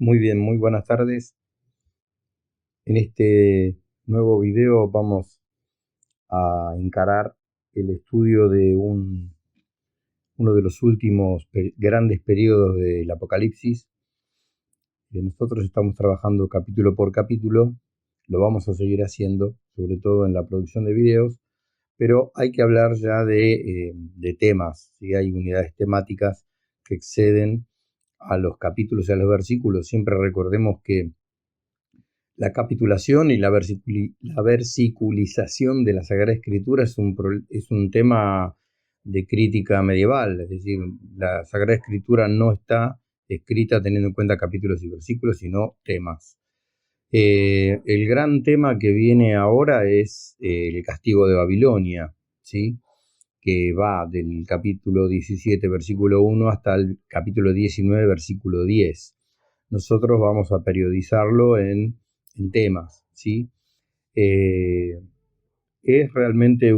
Muy bien, muy buenas tardes. En este nuevo video vamos a encarar el estudio de uno de los últimos grandes periodos del Apocalipsis. Nosotros estamos trabajando capítulo por capítulo, lo vamos a seguir haciendo, sobre todo en la producción de videos, pero hay que hablar ya de temas, ¿sí? Hay unidades temáticas que exceden a los capítulos y a los versículos. Siempre recordemos que la capitulación y la versiculización de la Sagrada Escritura es un tema de crítica medieval, es decir, la Sagrada Escritura no está escrita teniendo en cuenta capítulos y versículos, sino temas. El gran tema que viene ahora es el castigo de Babilonia, ¿sí? Que va del capítulo 17, versículo 1, hasta el capítulo 19, versículo 10. Nosotros vamos a periodizarlo en temas, ¿sí? Es realmente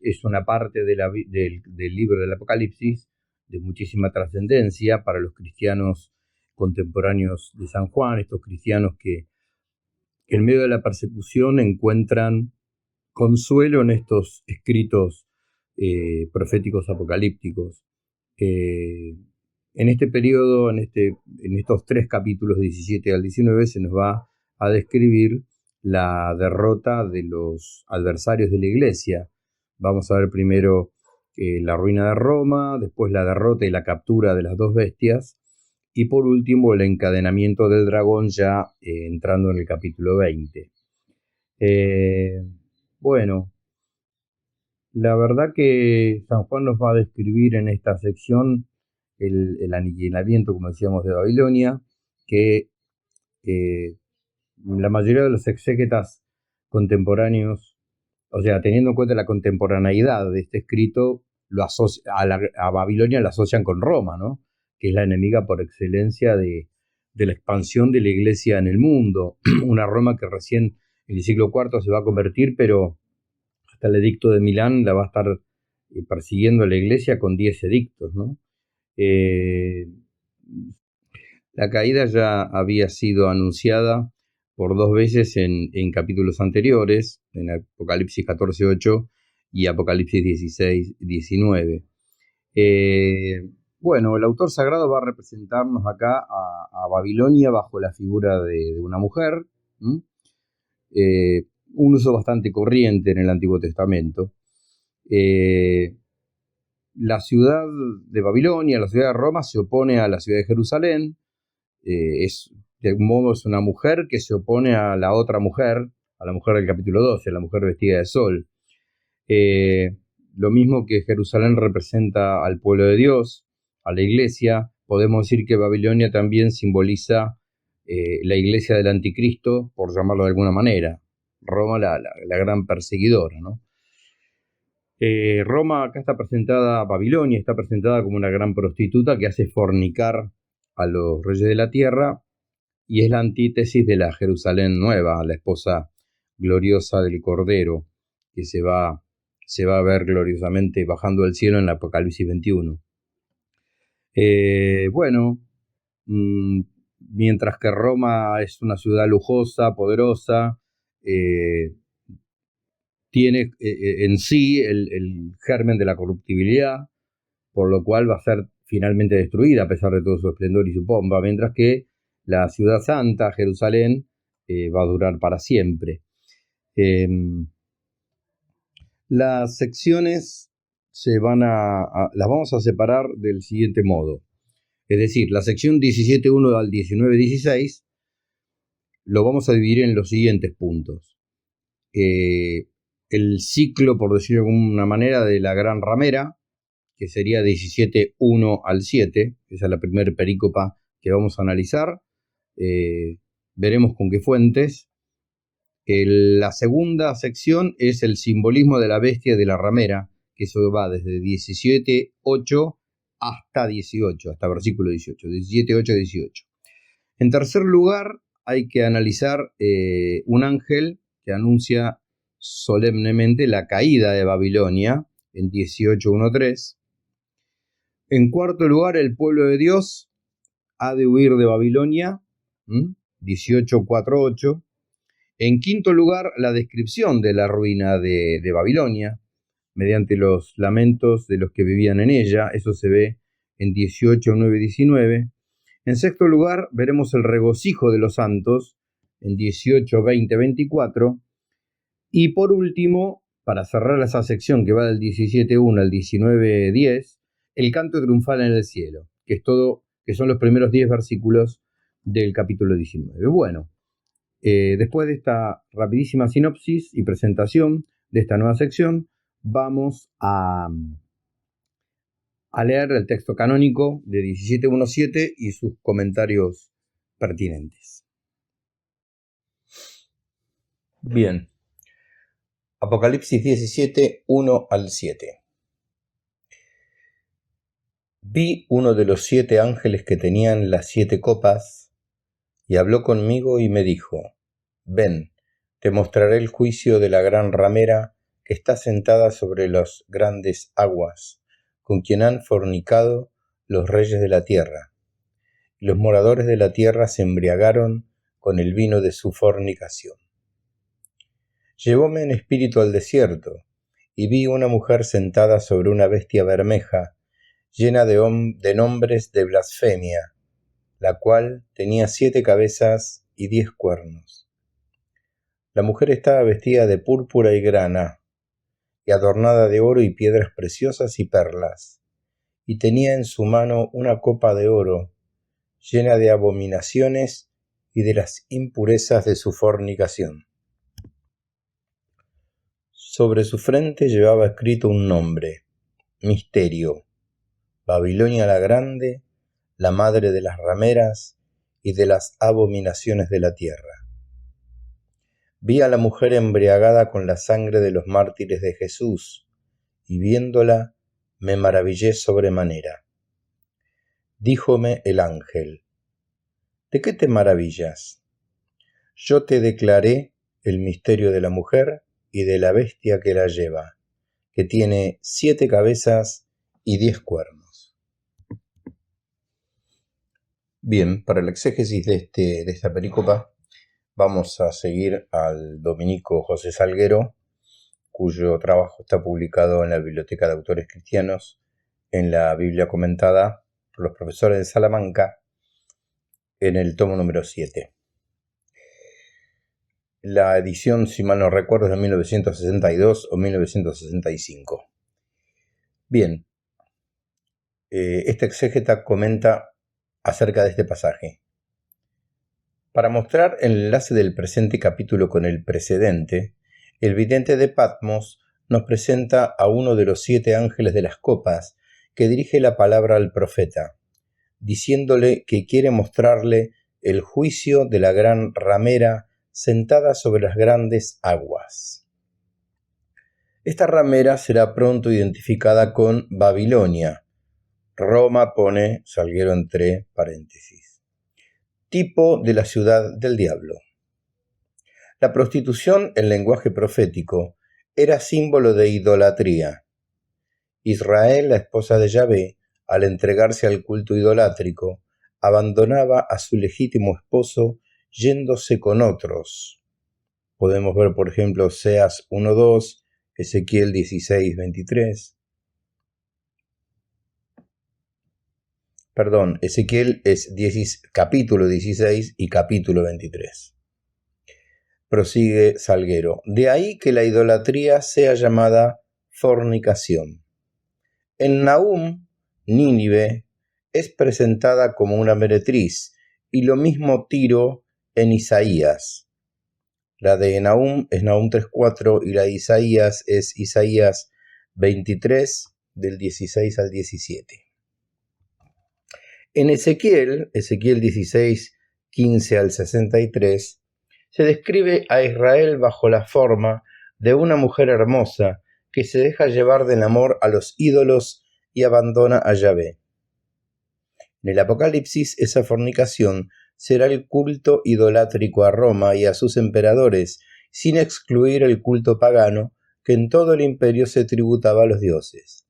es una parte del libro del Apocalipsis de muchísima trascendencia para los cristianos contemporáneos de San Juan, estos cristianos que en medio de la persecución encuentran consuelo en estos escritos proféticos apocalípticos. En este periodo, en estos tres capítulos 17 al 19, se nos va a describir la derrota de los adversarios de la iglesia. Vamos a ver primero la ruina de Roma, después la derrota y la captura de las dos bestias, y por último el encadenamiento del dragón, ya entrando en el capítulo 20. Bueno, la verdad que San Juan nos va a describir en esta sección el aniquilamiento, como decíamos, de Babilonia, que la mayoría de los exégetas contemporáneos, o sea, teniendo en cuenta la contemporaneidad de este escrito, a Babilonia la asocian con Roma, ¿no? Que es la enemiga por excelencia de la expansión de la iglesia en el mundo. Una Roma que recién en el siglo IV se va a convertir, pero hasta el edicto de Milán la va a estar persiguiendo a la iglesia con 10 edictos, ¿no? La caída ya había sido anunciada por dos veces en capítulos anteriores, en Apocalipsis 14:8 y Apocalipsis 16:19. Bueno, el autor sagrado va a representarnos acá a Babilonia bajo la figura de una mujer, un uso bastante corriente en el Antiguo Testamento. La ciudad de Babilonia, la ciudad de Roma, se opone a la ciudad de Jerusalén. De algún modo es una mujer que se opone a la otra mujer, a la mujer del capítulo 12, la mujer vestida de sol. Lo mismo que Jerusalén representa al pueblo de Dios, a la iglesia, podemos decir que Babilonia también simboliza la iglesia del anticristo, por llamarlo de alguna manera. Roma, la gran perseguidora, ¿no? Roma acá está presentada, Babilonia está presentada como una gran prostituta que hace fornicar a los reyes de la tierra, y es la antítesis de la Jerusalén nueva, la esposa gloriosa del Cordero, que se va a ver gloriosamente bajando del cielo en el Apocalipsis 21. Bueno, mientras que Roma es una ciudad lujosa, poderosa, tiene en sí el germen de la corruptibilidad, por lo cual va a ser finalmente destruida a pesar de todo su esplendor y su pompa, mientras que la ciudad santa, Jerusalén, va a durar para siempre. Las secciones las vamos a separar del siguiente modo. Es decir, la sección 17.1 al 19.16 lo vamos a dividir en los siguientes puntos. El ciclo, por decirlo de alguna manera, de la gran ramera, que sería 17.1 al 7, esa es la primera perícopa que vamos a analizar. Veremos con qué fuentes. La segunda sección es el simbolismo de la bestia de la ramera, que eso va desde 17.8 hasta 18, hasta versículo 18, 17.8 a 18. En tercer lugar, hay que analizar un ángel que anuncia solemnemente la caída de Babilonia en 18.1.3. En cuarto lugar, el pueblo de Dios ha de huir de Babilonia, 18:4-8. En quinto lugar, la descripción de la ruina de Babilonia, mediante los lamentos de los que vivían en ella. Eso se ve en 18:9-19. En sexto lugar, veremos el regocijo de los santos, en 18:20-24. Y por último, para cerrar esa sección que va del 17:1 al 19:10, el canto triunfal en el cielo, que son los primeros 10 versículos del capítulo 19. Bueno, después de esta rapidísima sinopsis y presentación de esta nueva sección, vamos a leer el texto canónico de 17:1-7 y sus comentarios pertinentes. Bien. Apocalipsis 17:1-7. Vi uno de los 7 ángeles que tenían las 7 copas, y habló conmigo y me dijo: Ven, te mostraré el juicio de la gran ramera que está sentada sobre las grandes aguas, con quien han fornicado los reyes de la tierra. Y los moradores de la tierra se embriagaron con el vino de su fornicación. Llevóme en espíritu al desierto, y vi una mujer sentada sobre una bestia bermeja, llena de nombres de blasfemia, la cual tenía 7 cabezas y 10 cuernos. La mujer estaba vestida de púrpura y grana, y adornada de oro y piedras preciosas y perlas, y tenía en su mano una copa de oro, llena de abominaciones y de las impurezas de su fornicación. Sobre su frente llevaba escrito un nombre: Misterio, Babilonia la Grande, la madre de las rameras y de las abominaciones de la tierra. Vi a la mujer embriagada con la sangre de los mártires de Jesús, y viéndola me maravillé sobremanera. Díjome el ángel: ¿De qué te maravillas? Yo te declaré el misterio de la mujer y de la bestia que la lleva, que tiene 7 cabezas y 10 cuernos. Bien, para el exégesis de esta perícopa vamos a seguir al dominico José Salguero, cuyo trabajo está publicado en la Biblioteca de Autores Cristianos, en la Biblia comentada por los profesores de Salamanca, en el tomo número 7. La edición, si mal no recuerdo, es de 1962 o 1965. Bien, este exégeta comenta acerca de este pasaje. Para mostrar el enlace del presente capítulo con el precedente, el vidente de Patmos nos presenta a uno de los 7 ángeles de las copas que dirige la palabra al profeta, diciéndole que quiere mostrarle el juicio de la gran ramera sentada sobre las grandes aguas. Esta ramera será pronto identificada con Babilonia. Roma pone Salguero entre paréntesis. Tipo de la ciudad del diablo. La prostitución en lenguaje profético era símbolo de idolatría. Israel, la esposa de Yahvé, al entregarse al culto idolátrico, abandonaba a su legítimo esposo yéndose con otros. Podemos ver, por ejemplo, Oseas 1:2, Ezequiel 16:23. Perdón, Ezequiel es capítulo 16 y capítulo 23. Prosigue Salguero. De ahí que la idolatría sea llamada fornicación. En Nahum, Nínive es presentada como una meretriz, y lo mismo Tiro en Isaías. La de Nahum es Nahum 3:4 y la de Isaías es Isaías 23, del 16 al 17. En Ezequiel 16, 15 al 63, se describe a Israel bajo la forma de una mujer hermosa que se deja llevar del amor a los ídolos y abandona a Yahvé. En el Apocalipsis, esa fornicación será el culto idolátrico a Roma y a sus emperadores, sin excluir el culto pagano que en todo el imperio se tributaba a los dioses.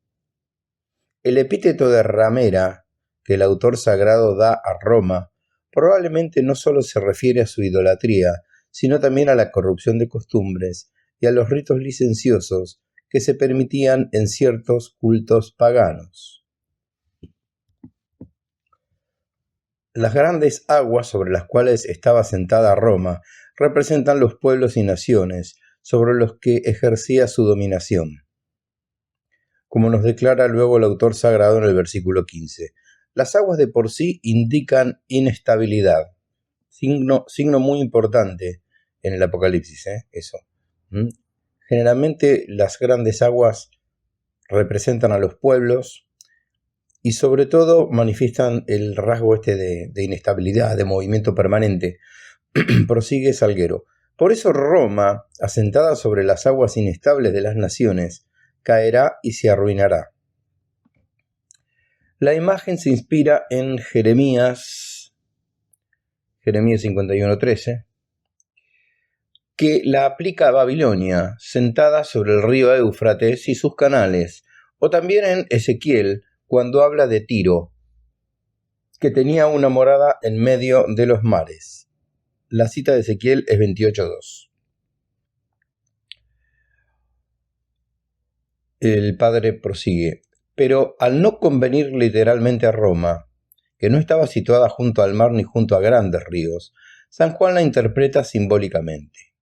El epíteto de ramera que el autor sagrado da a Roma probablemente no solo se refiere a su idolatría, sino también a la corrupción de costumbres y a los ritos licenciosos que se permitían en ciertos cultos paganos. Las grandes aguas sobre las cuales estaba sentada Roma representan los pueblos y naciones sobre los que ejercía su dominación, como nos declara luego el autor sagrado en el versículo 15. Las aguas de por sí indican inestabilidad, signo muy importante en el Apocalipsis, eso. Generalmente las grandes aguas representan a los pueblos y sobre todo manifiestan el rasgo de inestabilidad, de movimiento permanente. Prosigue Salguero. Por eso Roma, asentada sobre las aguas inestables de las naciones, caerá y se arruinará. La imagen se inspira en Jeremías 51:13, que la aplica a Babilonia, sentada sobre el río Éufrates y sus canales, o también en Ezequiel, cuando habla de Tiro, que tenía una morada en medio de los mares. La cita de Ezequiel es 28:2. El padre prosigue. Pero al no convenir literalmente a Roma, que no estaba situada junto al mar ni junto a grandes ríos, San Juan la interpreta simbólicamente.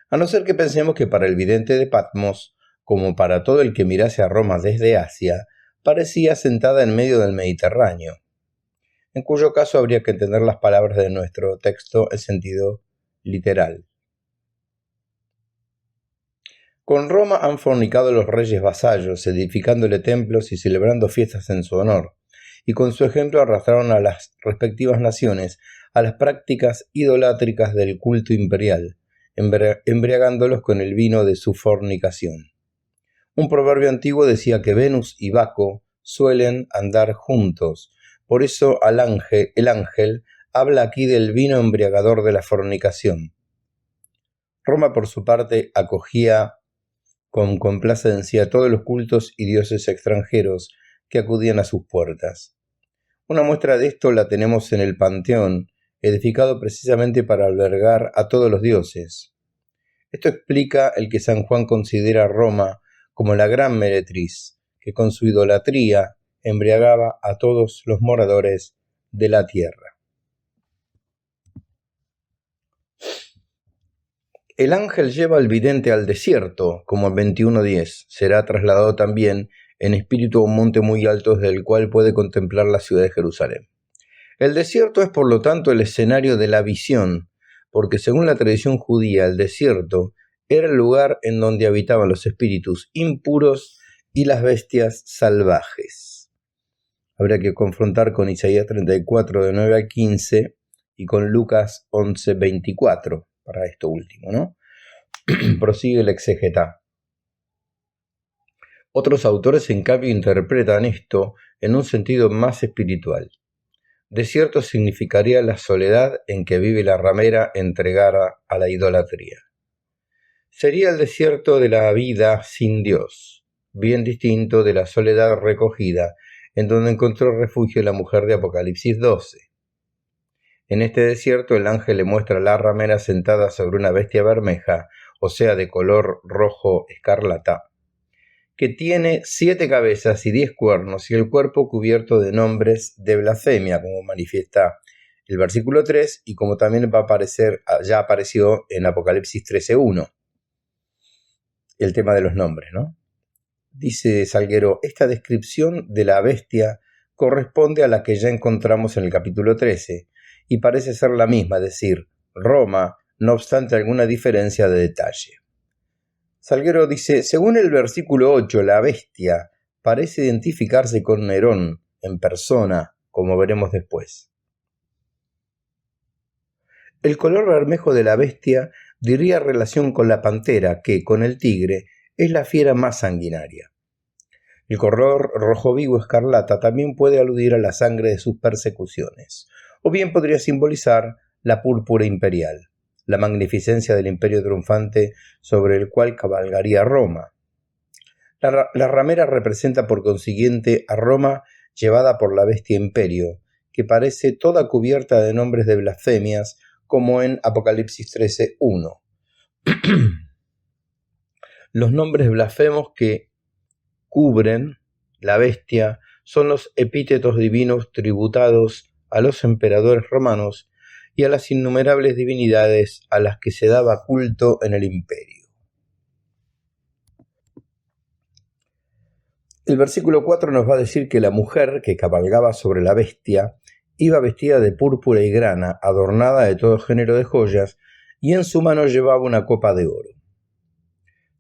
A no ser que pensemos que para el vidente de Patmos, como para todo el que mirase a Roma desde Asia, parecía sentada en medio del Mediterráneo, en cuyo caso habría que entender las palabras de nuestro texto en sentido literal. Con Roma han fornicado los reyes vasallos, edificándole templos y celebrando fiestas en su honor, y con su ejemplo arrastraron a las respectivas naciones a las prácticas idolátricas del culto imperial, embriagándolos con el vino de su fornicación. Un proverbio antiguo decía que Venus y Baco suelen andar juntos, por eso el ángel habla aquí del vino embriagador de la fornicación. Roma, por su parte, acogía con complacencia todos los cultos y dioses extranjeros que acudían a sus puertas. Una muestra de esto la tenemos en el Panteón, edificado precisamente para albergar a todos los dioses. Esto explica el que San Juan considera a Roma como la gran meretriz, que con su idolatría embriagaba a todos los moradores de la tierra. El ángel lleva al vidente al desierto, como en 21:10. Será trasladado también en espíritu a un monte muy alto desde el cual puede contemplar la ciudad de Jerusalén. El desierto es por lo tanto el escenario de la visión, porque según la tradición judía el desierto era el lugar en donde habitaban los espíritus impuros y las bestias salvajes. Habría que confrontar con Isaías 34, de 9 al 15, y con Lucas 11, 24, para esto último, ¿no? Prosigue el exégeta. Otros autores, en cambio, interpretan esto en un sentido más espiritual. Desierto significaría la soledad en que vive la ramera entregada a la idolatría. Sería el desierto de la vida sin Dios, bien distinto de la soledad recogida, en donde encontró refugio la mujer de Apocalipsis 12. En este desierto el ángel le muestra a la ramera sentada sobre una bestia bermeja, o sea, de color rojo escarlata, que tiene 7 cabezas y 10 cuernos y el cuerpo cubierto de nombres de blasfemia, como manifiesta el versículo 3 y como también va a aparecer, ya apareció en Apocalipsis 13:1, el tema de los nombres, ¿no? Dice Salguero, esta descripción de la bestia corresponde a la que ya encontramos en el capítulo 13 y parece ser la misma, es decir, Roma, no obstante alguna diferencia de detalle. Salguero dice, según el versículo 8, la bestia parece identificarse con Nerón en persona, como veremos después. El color bermejo de la bestia diría relación con la pantera, que, con el tigre, es la fiera más sanguinaria. El color rojo vivo escarlata también puede aludir a la sangre de sus persecuciones, o bien podría simbolizar la púrpura imperial, la magnificencia del imperio triunfante sobre el cual cabalgaría Roma. La ramera representa por consiguiente a Roma llevada por la bestia Imperio, que parece toda cubierta de nombres de blasfemias, como en Apocalipsis 13:1. Los nombres blasfemos que cubren la bestia son los epítetos divinos tributados a los emperadores romanos y a las innumerables divinidades a las que se daba culto en el imperio. El versículo 4 nos va a decir que la mujer que cabalgaba sobre la bestia iba vestida de púrpura y grana, adornada de todo género de joyas, y en su mano llevaba una copa de oro.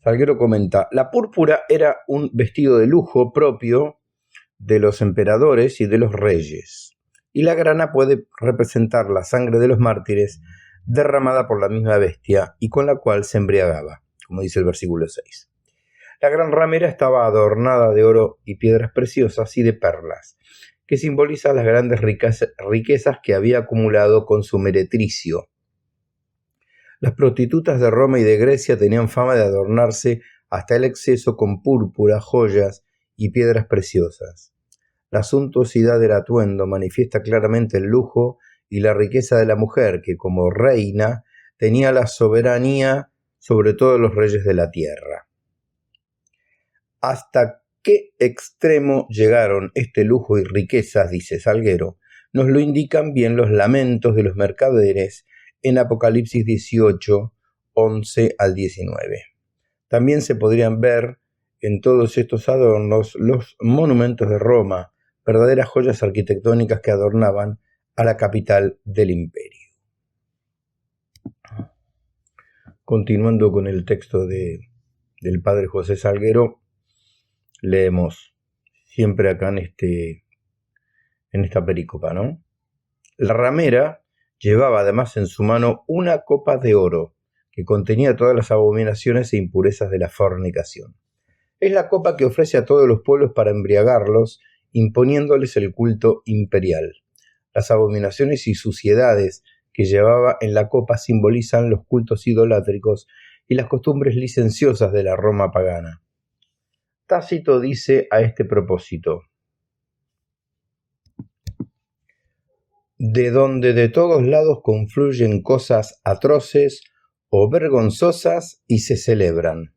Salguero comenta, la púrpura era un vestido de lujo propio de los emperadores y de los reyes, y la grana puede representar la sangre de los mártires derramada por la misma bestia y con la cual se embriagaba, como dice el versículo 6. La gran ramera estaba adornada de oro y piedras preciosas y de perlas, que simbolizan las grandes riquezas que había acumulado con su meretricio. Las prostitutas de Roma y de Grecia tenían fama de adornarse hasta el exceso con púrpura, joyas y piedras preciosas. La suntuosidad del atuendo manifiesta claramente el lujo y la riqueza de la mujer, que como reina tenía la soberanía sobre todos los reyes de la tierra. ¿Hasta qué extremo llegaron este lujo y riquezas?, dice Salguero. Nos lo indican bien los lamentos de los mercaderes en Apocalipsis 18, 11 al 19. También se podrían ver en todos estos adornos los monumentos de Roma, verdaderas joyas arquitectónicas que adornaban a la capital del imperio. Continuando con el texto del padre José Salguero, leemos siempre acá en esta perícopa, ¿no? La ramera llevaba además en su mano una copa de oro que contenía todas las abominaciones e impurezas de la fornicación. Es la copa que ofrece a todos los pueblos para embriagarlos, imponiéndoles el culto imperial. Las abominaciones y suciedades que llevaba en la copa simbolizan los cultos idolátricos y las costumbres licenciosas de la Roma pagana. Tácito dice a este propósito: de donde de todos lados confluyen cosas atroces o vergonzosas y se celebran.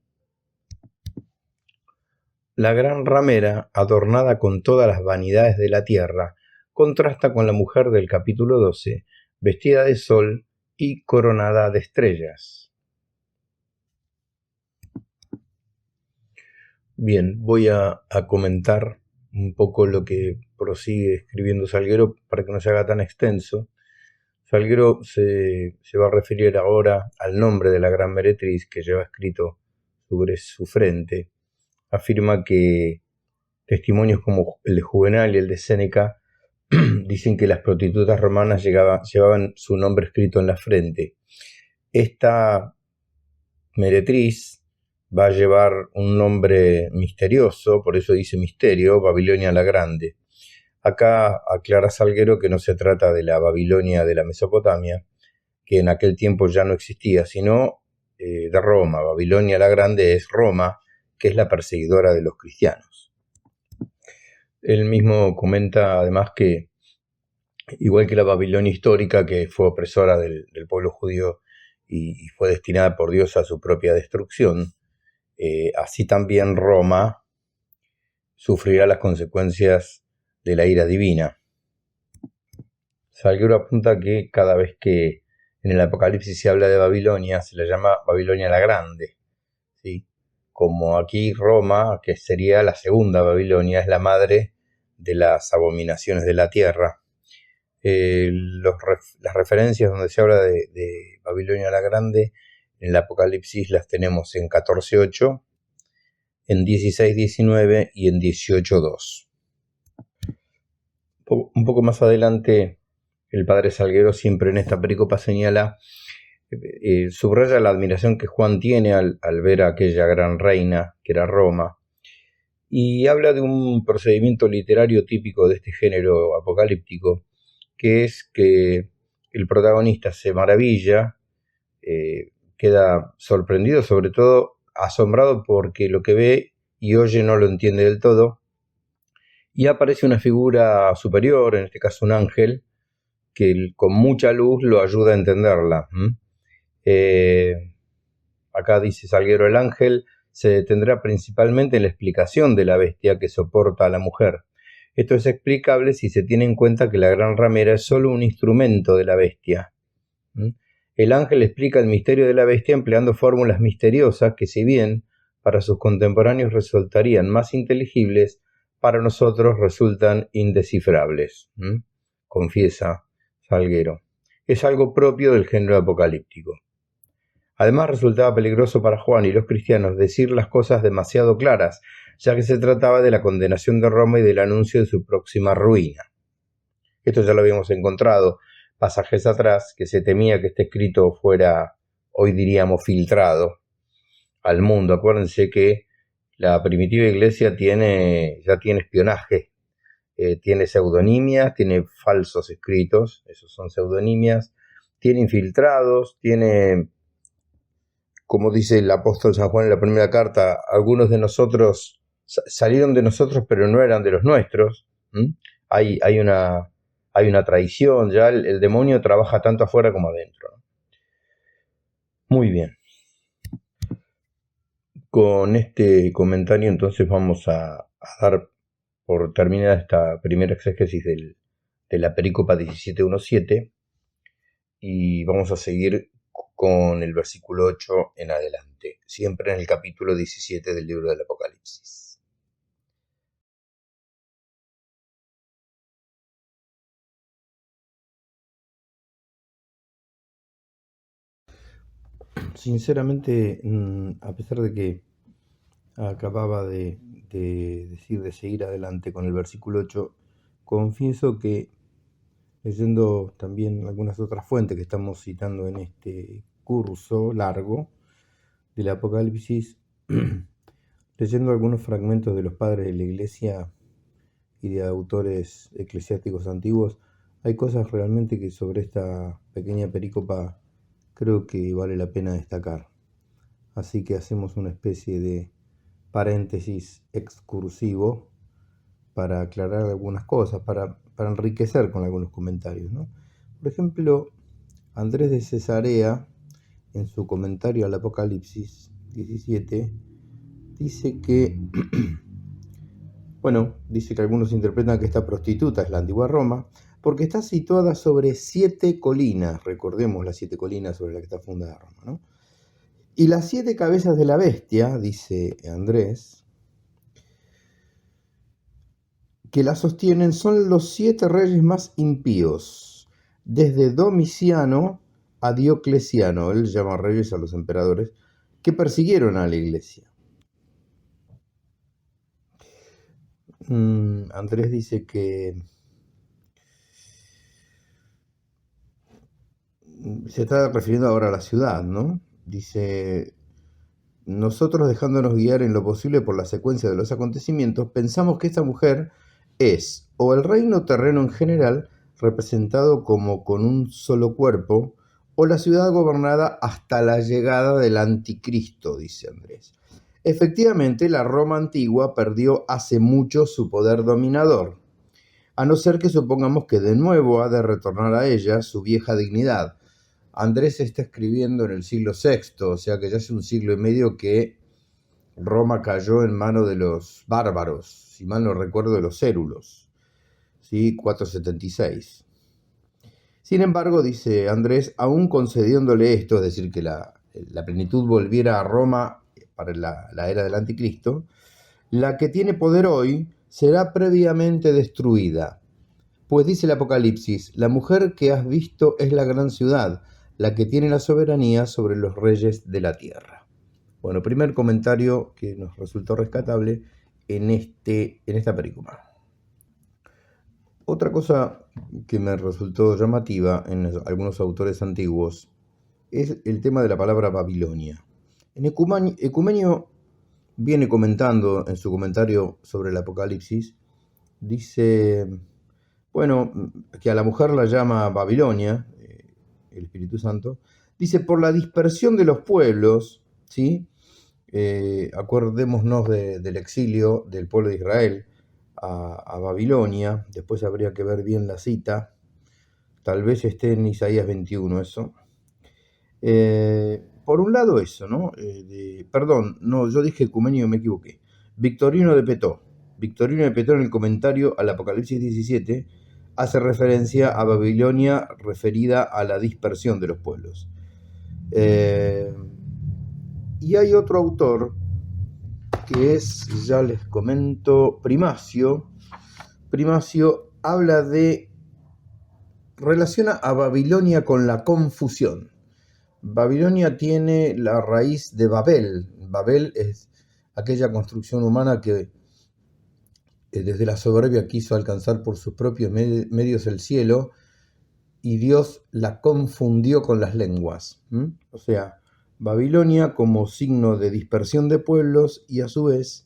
La gran ramera, adornada con todas las vanidades de la tierra, contrasta con la mujer del capítulo 12, vestida de sol y coronada de estrellas. Bien, voy a comentar un poco lo que prosigue escribiendo Salguero para que no se haga tan extenso. Salguero se va a referir ahora al nombre de la gran meretriz que lleva escrito sobre su frente. Afirma que testimonios como el de Juvenal y el de Séneca dicen que las prostitutas romanas llevaban su nombre escrito en la frente. Esta meretriz va a llevar un nombre misterioso, por eso dice misterio, Babilonia la Grande. Acá aclara Salguero que no se trata de la Babilonia de la Mesopotamia, que en aquel tiempo ya no existía, sino de Roma. Babilonia la Grande es Roma, que es la perseguidora de los cristianos. Él mismo comenta además que, igual que la Babilonia histórica, que fue opresora del pueblo judío y fue destinada por Dios a su propia destrucción, así también Roma sufrirá las consecuencias de la ira divina. Salguero apunta que cada vez que en el Apocalipsis se habla de Babilonia, se la llama Babilonia la Grande, ¿sí? Como aquí Roma, que sería la segunda Babilonia, es la madre de las abominaciones de la tierra. Las referencias donde se habla de Babilonia la Grande en el Apocalipsis las tenemos en 14:8, en 16:19 y en 18:2. Un poco más adelante, el padre Salguero siempre en esta perícopa señala, subraya la admiración que Juan tiene al ver a aquella gran reina que era Roma, y habla de un procedimiento literario típico de este género apocalíptico, que es que el protagonista se maravilla, queda sorprendido, sobre todo asombrado porque lo que ve y oye no lo entiende del todo, y aparece una figura superior, en este caso un ángel, que con mucha luz lo ayuda a entenderla. Acá dice Salguero: el ángel se detendrá principalmente en la explicación de la bestia que soporta a la mujer. Esto es explicable si se tiene en cuenta que la gran ramera es solo un instrumento de la bestia. El ángel explica el misterio de la bestia empleando fórmulas misteriosas que, si bien para sus contemporáneos resultarían más inteligibles, para nosotros resultan indescifrables, confiesa Salguero. Es algo propio del género apocalíptico. Además, resultaba peligroso para Juan y los cristianos decir las cosas demasiado claras, ya que se trataba de la condenación de Roma y del anuncio de su próxima ruina. Esto ya lo habíamos encontrado pasajes atrás, que se temía que este escrito fuera, hoy diríamos, filtrado al mundo. Acuérdense que la primitiva iglesia ya tiene espionaje, tiene pseudonimias, tiene falsos escritos, esos son pseudonimias, tiene infiltrados, tiene, como dice el apóstol San Juan en la primera carta, algunos de nosotros salieron de nosotros pero no eran de los nuestros. Hay una traición, ya el demonio trabaja tanto afuera como adentro. Muy bien. Con este comentario entonces vamos a dar por terminada esta primera exégesis de la perícopa 17:1-7 y vamos a seguir con el versículo 8 en adelante, siempre en el capítulo 17 del libro del Apocalipsis. Sinceramente, a pesar de que acababa de decir de seguir adelante con el versículo 8, confieso que leyendo también algunas otras fuentes que estamos citando en este curso largo del Apocalipsis, leyendo algunos fragmentos de los padres de la Iglesia y de autores eclesiásticos antiguos, hay cosas realmente que sobre esta pequeña perícopa creo que vale la pena destacar. Así que hacemos una especie de paréntesis excursivo para aclarar algunas cosas, para enriquecer con algunos comentarios, ¿no? Por ejemplo, Andrés de Cesarea, en su comentario al Apocalipsis 17, dice que, dice que algunos interpretan que esta prostituta es la antigua Roma, porque está situada sobre 7 colinas, recordemos las 7 colinas sobre las que está fundada Roma, ¿no? Y las 7 cabezas de la bestia, dice Andrés, que la sostienen son los 7 reyes más impíos, desde Domiciano a Diocleciano, él llama reyes a los emperadores, que persiguieron a la iglesia. Andrés dice que se está refiriendo ahora a la ciudad, ¿no? Dice: nosotros, dejándonos guiar en lo posible por la secuencia de los acontecimientos, pensamos que esta mujer es o el reino terreno en general, representado como con un solo cuerpo, o la ciudad gobernada hasta la llegada del anticristo, dice Andrés. Efectivamente, la Roma antigua perdió hace mucho su poder dominador, a no ser que supongamos que de nuevo ha de retornar a ella su vieja dignidad. Andrés está escribiendo en el siglo VI, o sea que ya hace un siglo y medio que Roma cayó en manos de los bárbaros, si mal no recuerdo, de los cérulos, ¿sí? 476. Sin embargo, dice Andrés, aún concediéndole esto, es decir, que la plenitud volviera a Roma para la era del anticristo, la que tiene poder hoy será previamente destruida. Pues dice el Apocalipsis: la mujer que has visto es la gran ciudad, la que tiene la soberanía sobre los reyes de la tierra. Bueno, primer comentario que nos resultó rescatable en esta perícopa. Otra cosa que me resultó llamativa en algunos autores antiguos es el tema de la palabra Babilonia. En Ecumenio viene comentando en su comentario sobre el Apocalipsis, dice, que a la mujer la llama Babilonia, el Espíritu Santo, dice, por la dispersión de los pueblos, ¿sí? Acordémonos del exilio del pueblo de Israel a Babilonia. Después habría que ver bien la cita. Tal vez esté en Isaías 21 eso. Por un lado eso, ¿no? Perdón, no, yo dije Ecumenio y me equivoqué. Victorino de Petó. Victorino de Petó en el comentario al Apocalipsis 17 hace referencia a Babilonia referida a la dispersión de los pueblos. Y hay otro autor que es, ya les comento, Primacio. Primacio relaciona a Babilonia con la confusión. Babilonia tiene la raíz de Babel. Babel es aquella construcción humana que desde la soberbia quiso alcanzar por sus propios medios el cielo, y Dios la confundió con las lenguas. O sea, Babilonia como signo de dispersión de pueblos, y a su vez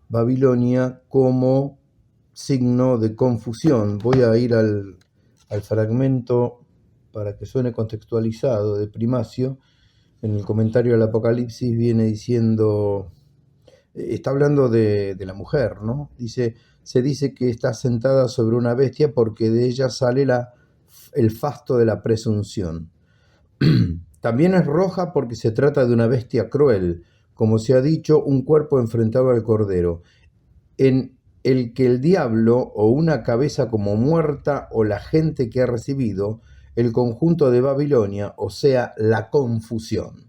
Babilonia como signo de confusión. Voy a ir al fragmento para que suene contextualizado de Primacio. En el comentario al Apocalipsis viene diciendo, está hablando de la mujer, ¿no? Se dice que está sentada sobre una bestia porque de ella sale el fasto de la presunción. También es roja porque se trata de una bestia cruel, como se ha dicho, un cuerpo enfrentado al cordero, en el que el diablo, o una cabeza como muerta, o la gente que ha recibido el conjunto de Babilonia, o sea, la confusión.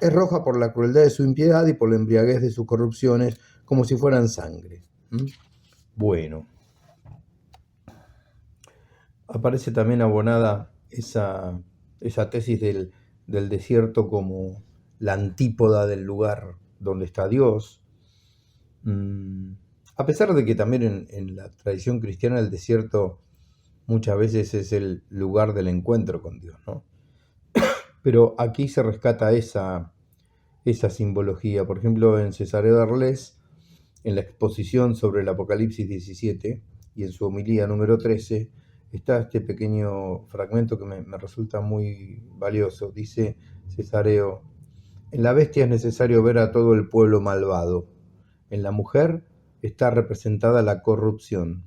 Es roja por la crueldad de su impiedad y por la embriaguez de sus corrupciones, como si fueran sangre. Bueno. Aparece también abonada esa tesis del desierto como la antípoda del lugar donde está Dios. A pesar de que también en la tradición cristiana el desierto muchas veces es el lugar del encuentro con Dios, ¿no? Pero aquí se rescata esa simbología. Por ejemplo, en Cesareo de Arles, en la exposición sobre el Apocalipsis 17 y en su homilía número 13, está este pequeño fragmento que me resulta muy valioso. Dice Cesareo: en la bestia es necesario ver a todo el pueblo malvado. En la mujer está representada la corrupción.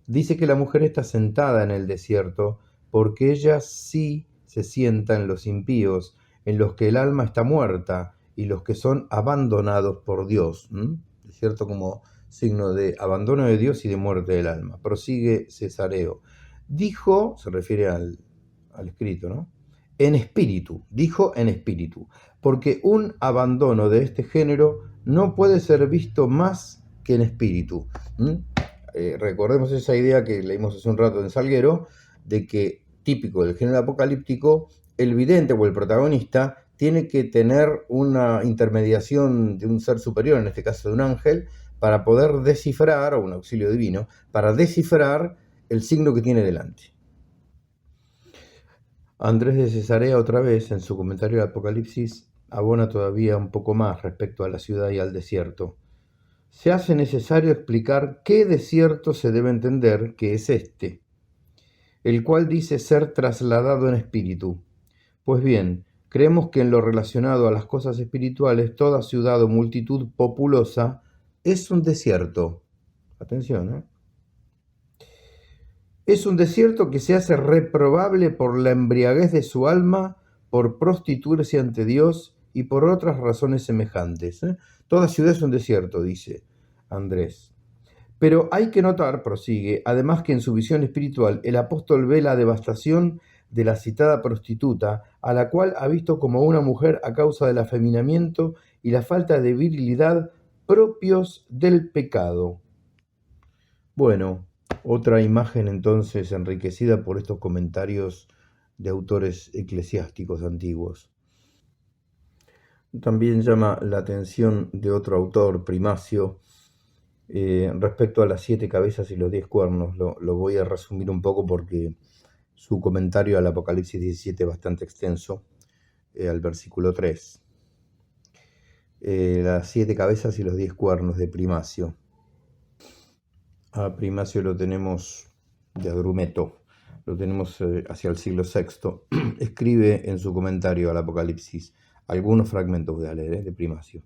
Dice que la mujer está sentada en el desierto porque ella sí se sienta en los impíos, en los que el alma está muerta y los que son abandonados por Dios. Desierto como signo de abandono de Dios y de muerte del alma. Prosigue Cesareo. Dijo, se refiere al escrito, ¿no? En espíritu, dijo en espíritu, porque un abandono de este género no puede ser visto más que en espíritu. Recordemos esa idea que leímos hace un rato en Salguero, de que, típico del género apocalíptico, el vidente o el protagonista tiene que tener una intermediación de un ser superior, en este caso de un ángel, para poder descifrar, o un auxilio divino, para descifrar el signo que tiene delante. Andrés de Cesarea, otra vez, en su comentario al Apocalipsis, abona todavía un poco más respecto a la ciudad y al desierto. Se hace necesario explicar qué desierto se debe entender que es este, el cual dice ser trasladado en espíritu. Pues bien, creemos que en lo relacionado a las cosas espirituales, toda ciudad o multitud populosa es un desierto. Atención, ¿eh? Es un desierto que se hace reprobable por la embriaguez de su alma, por prostituirse ante Dios y por otras razones semejantes. Toda ciudad es un desierto, dice Andrés. Pero hay que notar, prosigue, además que en su visión espiritual el apóstol ve la devastación de la citada prostituta, a la cual ha visto como una mujer a causa del afeminamiento y la falta de virilidad propios del pecado. Bueno, otra imagen entonces enriquecida por estos comentarios de autores eclesiásticos antiguos. También llama la atención de otro autor, Primacio, respecto a las 7 cabezas y los 10 cuernos. Lo voy a resumir un poco porque su comentario al Apocalipsis 17 es bastante extenso, al versículo 3. Las 7 cabezas y los 10 cuernos de Primacio. A Primacio lo tenemos de Agrumeto, lo tenemos hacia el siglo VI. Escribe en su comentario al Apocalipsis, algunos fragmentos voy a leer de Primacio.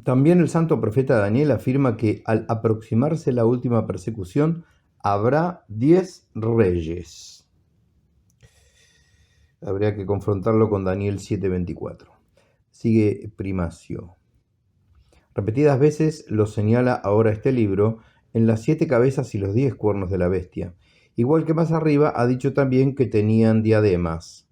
También el santo profeta Daniel afirma que al aproximarse la última persecución habrá 10 reyes. Habría que confrontarlo con Daniel 7:24. Sigue Primacio. Repetidas veces lo señala ahora este libro en las 7 cabezas y los 10 cuernos de la bestia. Igual que más arriba ha dicho también que tenían diademas.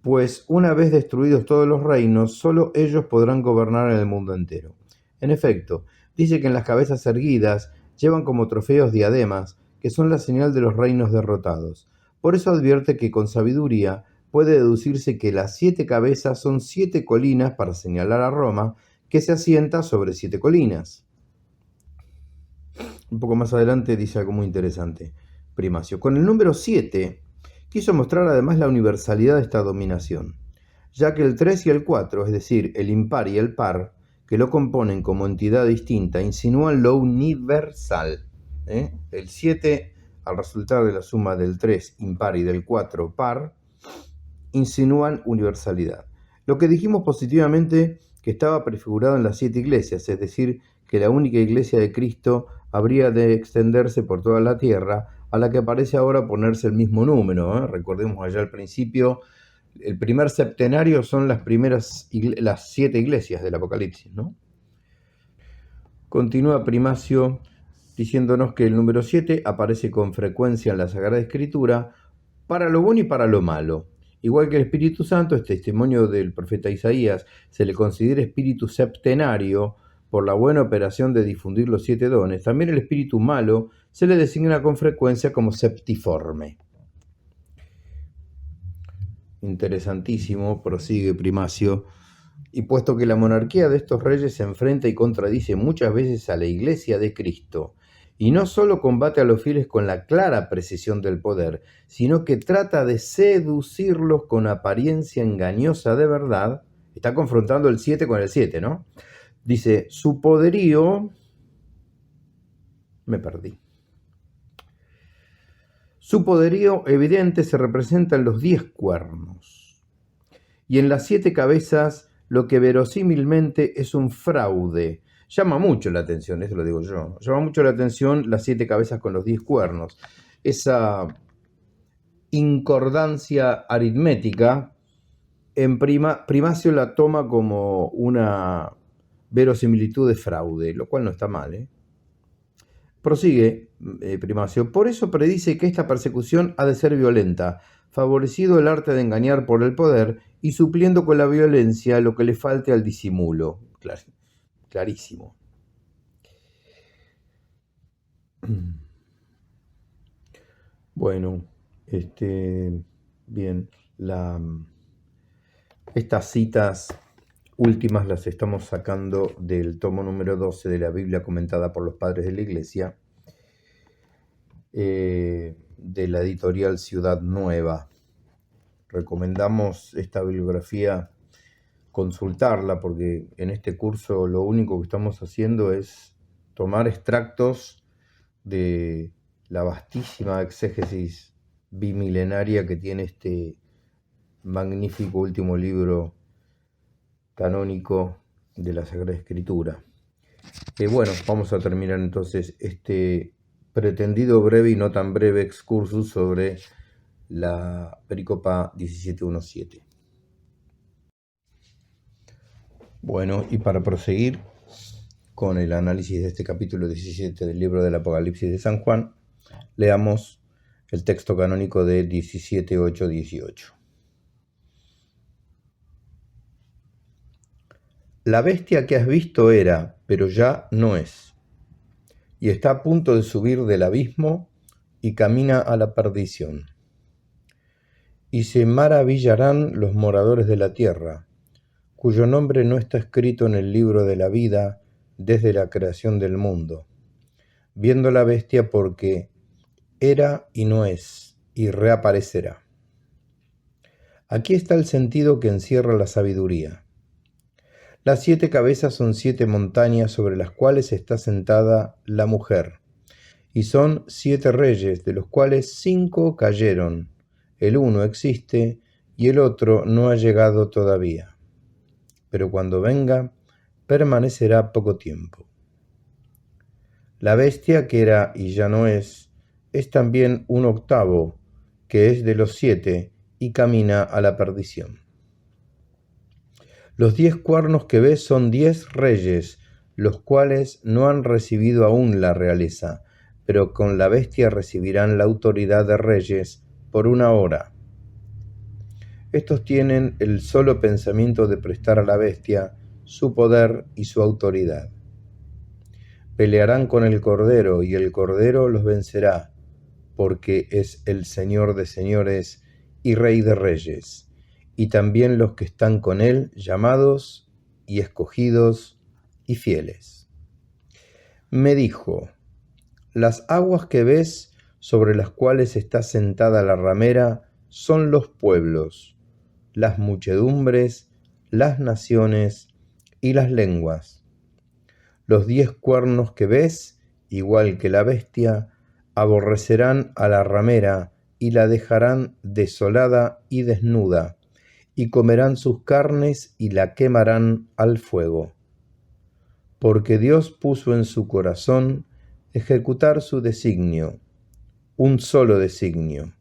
Pues una vez destruidos todos los reinos, solo ellos podrán gobernar en el mundo entero. En efecto, dice que en las cabezas erguidas llevan como trofeos diademas, que son la señal de los reinos derrotados. Por eso advierte que con sabiduría puede deducirse que las 7 cabezas son 7 colinas para señalar a Roma, que se asienta sobre 7 colinas. Un poco más adelante dice algo muy interesante, Primacio. Con el número 7 quiso mostrar además la universalidad de esta dominación, ya que el 3 y el 4, es decir, el impar y el par, que lo componen como entidad distinta, insinúan lo universal. El 7, al resultar de la suma del 3 impar y del 4 par, insinúan universalidad. Lo que dijimos positivamente que estaba prefigurado en las 7 iglesias, es decir, que la única iglesia de Cristo habría de extenderse por toda la tierra, a la que parece ahora ponerse el mismo número. Recordemos allá al principio, el primer septenario son las 7 iglesias del Apocalipsis, ¿no? Continúa Primacio diciéndonos que el número 7 aparece con frecuencia en la Sagrada Escritura para lo bueno y para lo malo. Igual que el Espíritu Santo, es testimonio del profeta Isaías, se le considera espíritu septenario por la buena operación de difundir los 7 dones. También el espíritu malo se le designa con frecuencia como septiforme. Interesantísimo, prosigue Primacio. Y puesto que la monarquía de estos reyes se enfrenta y contradice muchas veces a la Iglesia de Cristo, y no solo combate a los fieles con la clara precisión del poder, sino que trata de seducirlos con apariencia engañosa de verdad, está confrontando el 7 con el 7, ¿no? Dice, su poderío... Me perdí. Su poderío evidente se representa en los 10 cuernos, y en las 7 cabezas lo que verosímilmente es un fraude. Llama mucho la atención, esto lo digo yo, llama mucho la atención las 7 cabezas con los 10 cuernos. Esa incordancia aritmética, en Primacio la toma como una verosimilitud de fraude, lo cual no está mal, Prosigue Primacio, por eso predice que esta persecución ha de ser violenta, favorecido el arte de engañar por el poder y supliendo con la violencia lo que le falte al disimulo. Clarísimo. Bueno, bien, estas citas últimas las estamos sacando del tomo número 12 de la Biblia comentada por los padres de la Iglesia, de la editorial Ciudad Nueva. Recomendamos esta bibliografía consultarla porque en este curso lo único que estamos haciendo es tomar extractos de la vastísima exégesis bimilenaria que tiene este magnífico último libro canónico de la Sagrada Escritura. Bueno, vamos a terminar entonces este pretendido breve y no tan breve excursus sobre la pericopa 17:1-7. Bueno, y para proseguir con el análisis de este capítulo 17 del libro del Apocalipsis de San Juan, leamos el texto canónico de 17:8-18. La bestia que has visto era, pero ya no es, y está a punto de subir del abismo y camina a la perdición. Y se maravillarán los moradores de la tierra, cuyo nombre no está escrito en el libro de la vida desde la creación del mundo, viendo la bestia porque era y no es, y reaparecerá. Aquí está el sentido que encierra la sabiduría. Las 7 cabezas son 7 montañas sobre las cuales está sentada la mujer, y son 7 reyes, de los cuales 5 cayeron. El uno existe y el otro no ha llegado todavía. Pero cuando venga, permanecerá poco tiempo. La bestia que era y ya no es también un octavo, que es de los 7 y camina a la perdición. Los 10 cuernos que ves son 10 reyes, los cuales no han recibido aún la realeza, pero con la bestia recibirán la autoridad de reyes por 1 hora. Estos tienen el solo pensamiento de prestar a la bestia su poder y su autoridad. Pelearán con el Cordero, y el Cordero los vencerá, porque es el Señor de señores y Rey de reyes, y también los que están con él, llamados y escogidos y fieles. Me dijo: las aguas que ves, sobre las cuales está sentada la ramera, son los pueblos, las muchedumbres, las naciones y las lenguas. Los 10 cuernos que ves, igual que la bestia, aborrecerán a la ramera y la dejarán desolada y desnuda, y comerán sus carnes y la quemarán al fuego. Porque Dios puso en su corazón ejecutar su designio, un solo designio,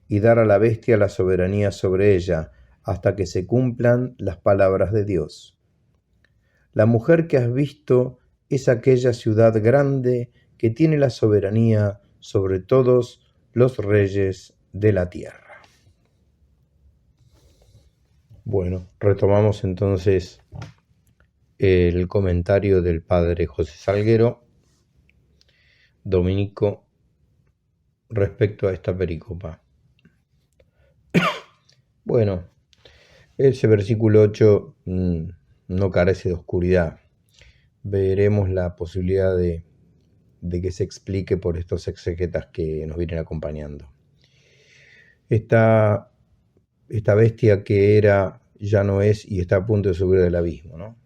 y dar a la bestia la soberanía sobre ella, hasta que se cumplan las palabras de Dios. La mujer que has visto es aquella ciudad grande que tiene la soberanía sobre todos los reyes de la tierra. Bueno, retomamos entonces el comentario del padre José Salguero, dominico, respecto a esta pericopa. Bueno, ese versículo 8 no carece de oscuridad. Veremos la posibilidad de que se explique por estos exegetas que nos vienen acompañando. Esta bestia que era, ya no es y está a punto de subir del abismo, ¿no?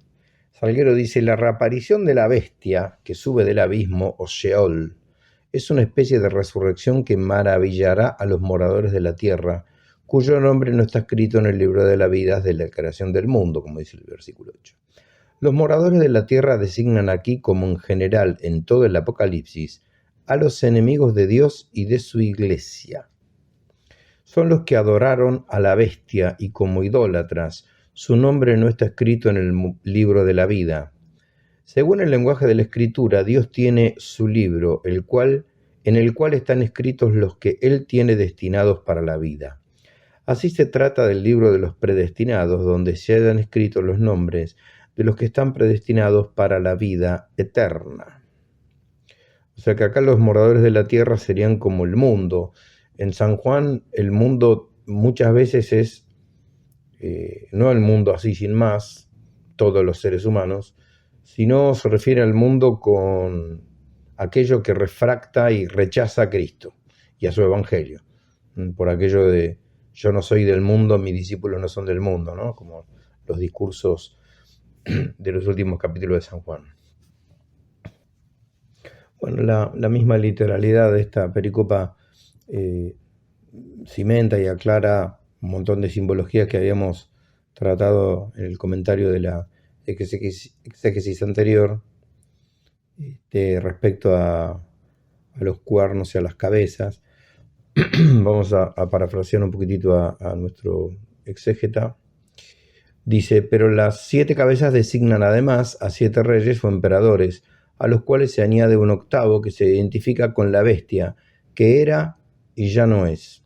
Salguero dice: la reaparición de la bestia que sube del abismo, o Sheol, es una especie de resurrección que maravillará a los moradores de la tierra, cuyo nombre no está escrito en el libro de la vida desde la creación del mundo, como dice el versículo 8. Los moradores de la tierra designan aquí, como en general en todo el Apocalipsis, a los enemigos de Dios y de su iglesia. Son los que adoraron a la bestia y, como idólatras, su nombre no está escrito en el libro de la vida. Según el lenguaje de la Escritura, Dios tiene su libro, en el cual están escritos los que Él tiene destinados para la vida. Así se trata del libro de los predestinados, donde se hayan escrito los nombres de los que están predestinados para la vida eterna. O sea que acá los moradores de la tierra serían como el mundo. En San Juan el mundo muchas veces es, no el mundo así sin más, todos los seres humanos, sino se refiere al mundo con aquello que refracta y rechaza a Cristo y a su evangelio. Por aquello de: yo no soy del mundo, mis discípulos no son del mundo, ¿no? Como los discursos de los últimos capítulos de San Juan. Bueno, la misma literalidad de esta pericopa cimenta y aclara un montón de simbologías que habíamos tratado en el comentario de la exégesis anterior, respecto a los cuernos y a las cabezas. Vamos a parafrasear un poquitito a nuestro exégeta. Dice: pero las 7 cabezas designan además a 7 reyes o emperadores, a los cuales se añade un octavo que se identifica con la bestia, que era y ya no es.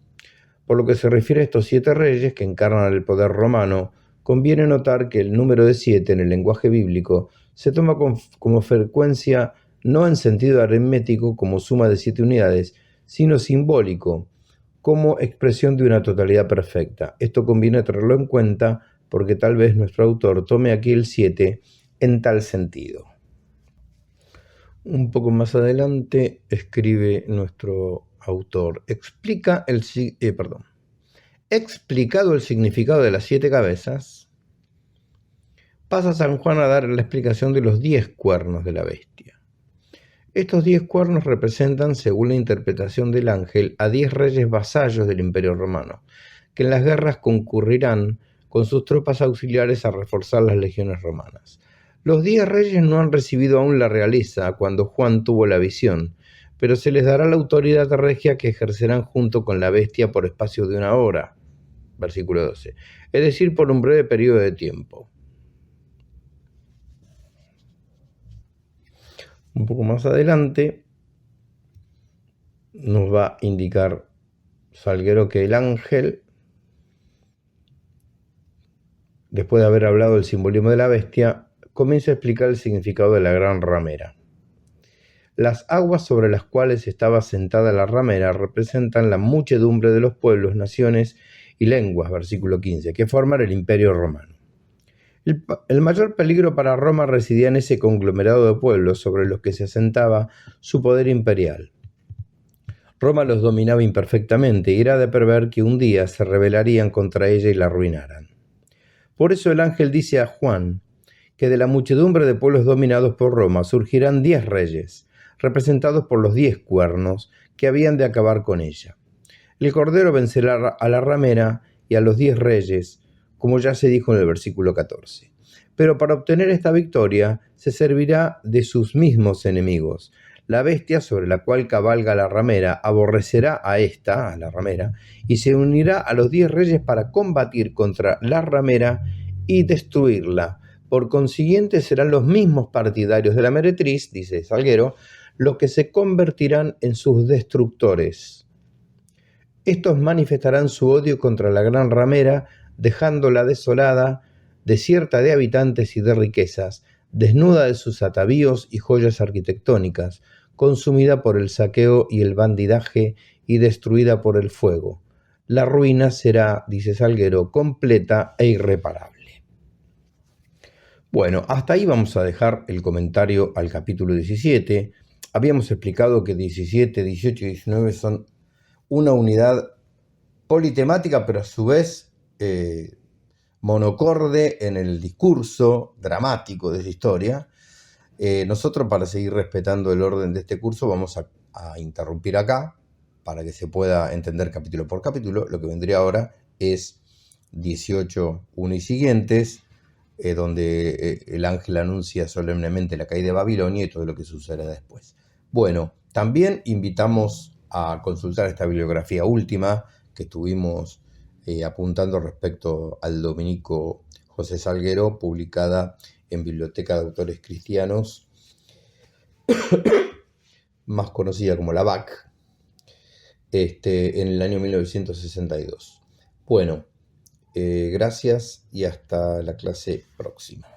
Por lo que se refiere a estos 7 reyes que encarnan el poder romano, conviene notar que el número de 7 en el lenguaje bíblico se toma como frecuencia no en sentido aritmético como suma de 7 unidades, sino simbólico, como expresión de una totalidad perfecta. Esto conviene tenerlo en cuenta porque tal vez nuestro autor tome aquí el 7 en tal sentido. Un poco más adelante escribe nuestro autor: explicado el significado de las 7 cabezas, pasa San Juan a dar la explicación de los 10 cuernos de la bestia. Estos 10 cuernos representan, según la interpretación del ángel, a 10 reyes vasallos del Imperio Romano, que en las guerras concurrirán con sus tropas auxiliares a reforzar las legiones romanas. Los 10 reyes no han recibido aún la realeza cuando Juan tuvo la visión, pero se les dará la autoridad regia que ejercerán junto con la bestia por espacio de 1 hora. Versículo 12. Es decir, por un breve periodo de tiempo. Un poco más adelante nos va a indicar Salguero que el ángel, después de haber hablado del simbolismo de la bestia, comienza a explicar el significado de la gran ramera. Las aguas sobre las cuales estaba sentada la ramera representan la muchedumbre de los pueblos, naciones y lenguas, versículo 15, que forman el Imperio Romano. El mayor peligro para Roma residía en ese conglomerado de pueblos sobre los que se asentaba su poder imperial. Roma los dominaba imperfectamente y era de prever que un día se rebelarían contra ella y la arruinaran. Por eso el ángel dice a Juan que de la muchedumbre de pueblos dominados por Roma surgirán 10 reyes, representados por los 10 cuernos que habían de acabar con ella. El Cordero vencerá a la ramera y a los 10 reyes, como ya se dijo en el versículo 14. Pero para obtener esta victoria se servirá de sus mismos enemigos. La bestia sobre la cual cabalga la ramera aborrecerá a la ramera, y se unirá a los 10 reyes para combatir contra la ramera y destruirla. Por consiguiente serán los mismos partidarios de la meretriz, dice Salguero, los que se convertirán en sus destructores. Estos manifestarán su odio contra la gran ramera, dejándola desolada, desierta de habitantes y de riquezas, desnuda de sus atavíos y joyas arquitectónicas, consumida por el saqueo y el bandidaje y destruida por el fuego. La ruina será, dice Salguero, completa e irreparable. Bueno, hasta ahí vamos a dejar el comentario al capítulo 17. Habíamos explicado que 17, 18 y 19 son una unidad politemática, pero a su vez monocorde en el discurso dramático de esa historia. Nosotros, para seguir respetando el orden de este curso, vamos a interrumpir acá para que se pueda entender capítulo por capítulo. Lo que vendría ahora es 18, 1 y siguientes, donde el ángel anuncia solemnemente la caída de Babilonia y todo lo que sucederá después. Bueno, también invitamos a consultar esta bibliografía última que estuvimos apuntando respecto al dominico José Salguero, publicada en Biblioteca de Autores Cristianos, más conocida como la BAC, en el año 1962. Bueno, gracias y hasta la clase próxima.